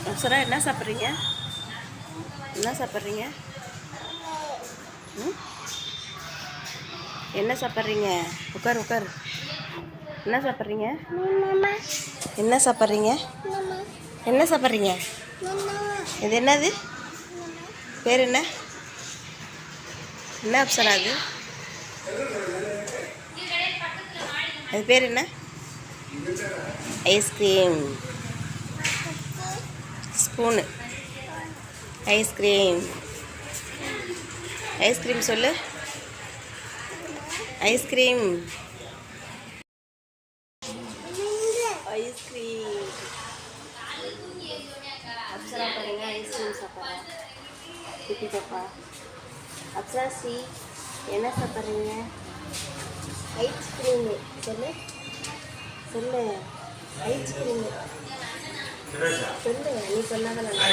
அப்சரா என்ன சாப்பிட்றீங்க? என்ன சாப்பிட்றீங்க? என்ன சாப்பிட்றீங்க? உட்கார் உட்கார். என்ன சாப்பிட்றீங்க? என்ன சாப்பிட்றீங்க? என்ன சாப்பிட்றீங்க? இது என்னது? பேர் என்ன? என்ன அப்சரா அது? அது பேர் என்ன? ஐஸ்கிரீம். ஸ்பூனு. ஐஸ்கிரீம். ஐஸ்கிரீம் சொல்லு. ஐஸ்கிரீம். ஐஸ்கிரீம். அப்சரா பாருங்க ஐஸ்கிரீம் சாப்பிட்றா. குட்டி பாப்பா. அப்சரா சி என்ன சாப்பிட்றீங்க? ஐஸ்கிரீமு சொல்லு. சொல்லு ஐஸ்கிரீமு சொல்லு. நீ சொன்னாதான் நல்லா